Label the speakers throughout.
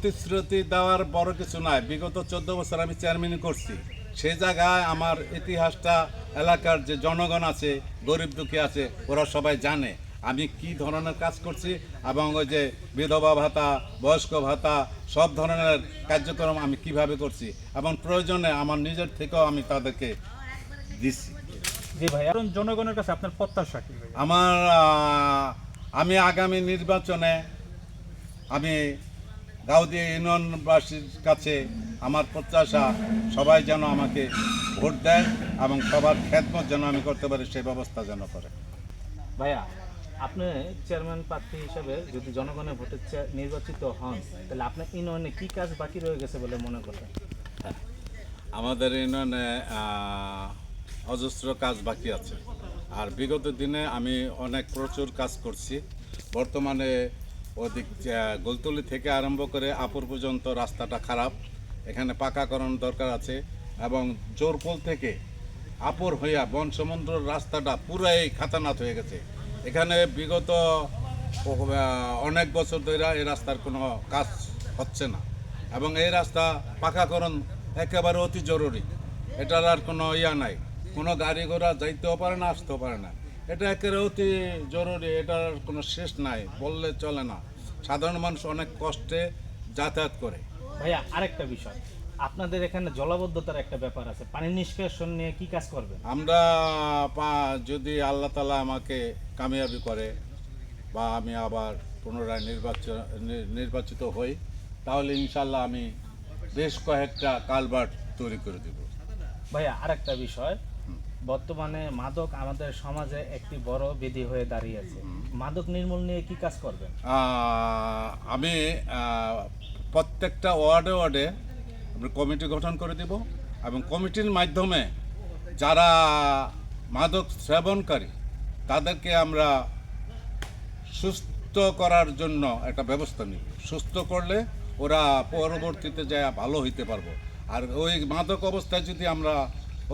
Speaker 1: প্রতিশ্রুতি দেওয়ার বড় কিছু নাই। বিগত 14 বছর আমি চেয়ারম্যানই করছি। সেই জায়গায় আমার ইতিহাসটা এলাকার যে জনগণ আছে, গরিব দুঃখী আছে, ওরা সবাই জানে আমি কি ধরনের কাজ করছি। এবং ওই যে বিধবা ভাতা, বয়স্ক ভাতা, সব ধরনের কার্যক্রম আমি কিভাবে করছি এবং প্রয়োজনে আমার নিজের থেকেও আমি তাদেরকে দিচ্ছি।
Speaker 2: জি ভাইয়া, এখন জনগণের কাছে আপনার প্রত্যাশা কি ভাইয়া?
Speaker 1: আমার আমি আগামী নির্বাচনে আমি গাউদিয়া ইউনিয়নবাসীর কাছে আমার প্রত্যাশা সবাই যেন আমাকে ভোট দেয় এবং সবার খেদমত যেন আমি করতে পারি সেই ব্যবস্থা যেন করে।
Speaker 2: ভাইয়া, আপনি চেয়ারম্যান প্রার্থী হিসেবে যদি জনগণের ভোটে নির্বাচিত হন, তাহলে আপনার ইউনিয়নে কি কাজ বাকি রয়ে গেছে বলে মনে করেন?
Speaker 1: আমাদের ইউনিয়নে অজস্র কাজ বাকি আছে। আর বিগত দিনে আমি অনেক প্রচুর কাজ করছি। বর্তমানে ওদিক গোলতলি থেকে আরম্ভ করে আপুর পর্যন্ত রাস্তাটা খারাপ, এখানে পাকাকরণ দরকার আছে। এবং জোরপোল থেকে আপুর হইয়া বন সমুদ্র রাস্তাটা পুরাই খাতানাত হয়ে গেছে। এখানে বিগত অনেক বছর ধরে এই রাস্তার কোনো কাজ হচ্ছে না এবং এই রাস্তা পাকাকরণ একেবারে অতি জরুরি। এটার আর কোনো নাই, কোনো গাড়ি ঘোড়া যাইতেও পারে না, আসতেও পারে না। এটা একেবারে অতি জরুরি, এটার কোনো শেষ নাই, বললে চলে না। সাধারণ মানুষ অনেক কষ্টে যাতায়াত করে।
Speaker 2: ভাইয়া, আরেকটা বিষয়, আপনাদের এখানে জলাবদ্ধতার একটা ব্যাপার আছে, পানি নিষ্কাশন নিয়ে কি কাজ করবেন?
Speaker 1: আমরা যদি আল্লাহ তাআলা আমাকে কামিয়াবি করে বা আমি আবার পুনরায় নির্বাচিত হই, তাহলে ইনশাল্লাহ আমি বেশ কয়েকটা কালভার্ট তৈরি করে দেব।
Speaker 2: ভাইয়া, আরেকটা বিষয়, বর্তমানে মাদক আমাদের সমাজে একটি বড় বিধি হয়ে দাঁড়িয়েছে। মাদক নির্মূল নিয়ে কি কাজ করবেন?
Speaker 1: আমি প্রত্যেকটা ওয়ার্ডে ওয়ার্ডে আমরা কমিটি গঠন করে দেব এবং কমিটির মাধ্যমে যারা মাদক সেবনকারী তাদেরকে আমরা সুস্থ করার জন্য একটা ব্যবস্থা নিব। সুস্থ করলে ওরা পরবর্তীতে যায় ভালো হইতে পারবো। আর ওই মাদক অবস্থায় যদি আমরা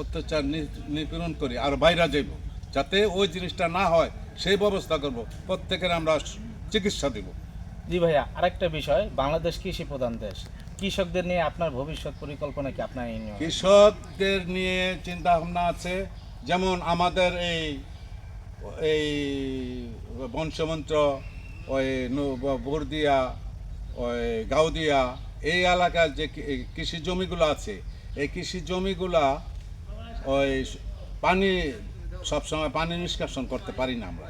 Speaker 1: অত্যাচার নিপীড়ন করি আর বাইরে যাইব, যাতে ওই জিনিসটা না হয় সেই ব্যবস্থা করব। প্রত্যেকের আমরা চিকিৎসা দেব।
Speaker 2: জি ভাইয়া, আরেকটা বিষয়, বাংলাদেশ কৃষি প্রধান দেশ, কৃষকদের নিয়ে আপনার ভবিষ্যৎ পরিকল্পনা কি আপনার এই নিয়ে?
Speaker 1: কৃষকদের নিয়ে চিন্তা ভাবনা আছে। যেমন আমাদের এই এই বংশমন্ত্র, ওই বর্দিয়া, ওই গাউদিয়া, এই এলাকার যে কৃষি জমিগুলো আছে, এই কৃষি জমিগুলা ওই পানি সবসময় পানি নিষ্কাশন করতে পারি না আমরা।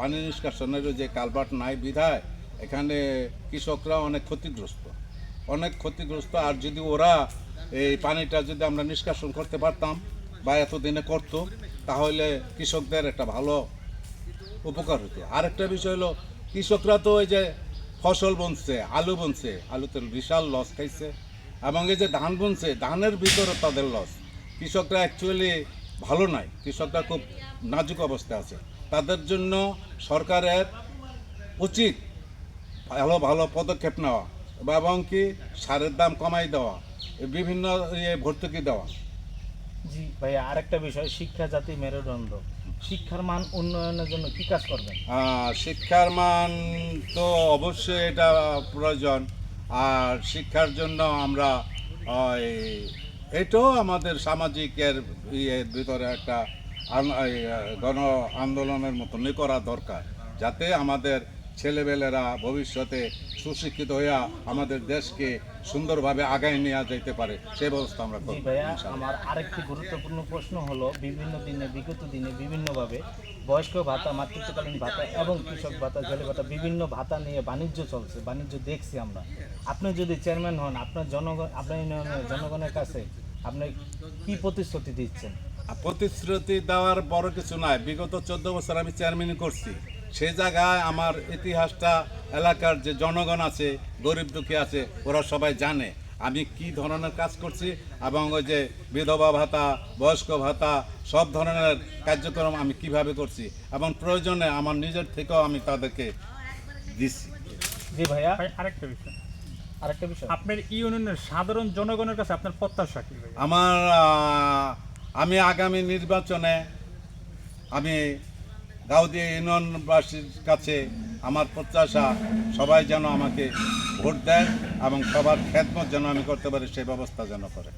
Speaker 1: পানি নিষ্কাশনের যে কালভার্ট নাই বিধায় এখানে কৃষকরা অনেক ক্ষতিগ্রস্ত। আর যদি ওরা এই পানিটা যদি আমরা নিষ্কাশন করতে পারতাম বা এতদিনে করতো, তাহলে কৃষকদের একটা ভালো উপকার হতো। আরেকটা বিষয় হলো, কৃষকরা তো ওই যে ফসল বুনছে, আলুতে বিশাল লস খাইছে। এবং এই যে ধান বুনছে, ধানের ভিতরে তাদের লস। কৃষকরা অ্যাকচুয়ালি ভালো নাই, কৃষকরা খুব নাজুক অবস্থায় আছে। তাদের জন্য সরকারের উচিত ভালো পদক্ষেপ নেওয়া এবং কি সারের দাম কমাই দেওয়া, বিভিন্ন ভর্তুকি দেওয়া।
Speaker 2: জি ভাইয়া, আরেকটা বিষয়, শিক্ষা জাতি মেরুদণ্ড, শিক্ষার মান উন্নয়নের জন্য কি কাজ করবেন?
Speaker 1: শিক্ষার মান তো অবশ্যই এটা প্রয়োজন। আর শিক্ষার জন্য আমরা এটাও আমাদের সামাজিকের ভিতরে একটা গণ আন্দোলনের মতনই করা দরকার, যাতে আমাদের ছেলেবেলেরা ভবিষ্যতে সুশিক্ষিত হইয়া আমাদের দেশকে সুন্দরভাবে আগায় নিয়ে যেতে পারে, সেই ব্যবস্থা আমরা
Speaker 2: জি
Speaker 1: করব।
Speaker 2: ভাইয়া, আমার আরেকটি গুরুত্বপূর্ণ প্রশ্ন হলো, বিগত দিনে বিভিন্নভাবে বয়স্ক ভাতা, মাতৃত্বকালীন ভাতা এবং কৃষক ভাতা, জেলে ভাতা, বিভিন্ন ভাতা নিয়ে বাণিজ্য চলছে, বাণিজ্য দেখছি আমরা। আপনি যদি চেয়ারম্যান হন, আপনার জনগণের কাছে আপনি কি প্রতিশ্রুতি দিচ্ছেন?
Speaker 1: প্রতিশ্রুতি দেওয়ার বড় কিছু নাই। বিগত 14 বছর আমি চেয়ারম্যানই করছি। সেই জায়গায় আমার ইতিহাসটা এলাকার যে জনগণ আছে, গরিব দুঃখী আছে, ওরা সবাই জানে আমি কি ধরনের কাজ করছি। এবং ওই যে বিধবা ভাতা, বয়স্ক ভাতা, সব ধরনের কার্যক্রম আমি কিভাবে করছি এবং প্রয়োজনে আমার নিজের থেকেও আমি তাদেরকে দিচ্ছি।
Speaker 2: জি ভাইয়া,
Speaker 3: আরেকটা বিষয়,
Speaker 2: আপনার
Speaker 3: ইউনিয়নের সাধারণ জনগণের কাছে আপনার প্রত্যাশা কি ভাই?
Speaker 1: আমি আগামী নির্বাচনে আমি গাউদিয়া ইউনিয়নবাসীর কাছে আমার প্রত্যাশা সবাই যেন আমাকে ভোট দেয় এবং সবার খেদমত যেন আমি করতে পারি সেই ব্যবস্থা যেন করে।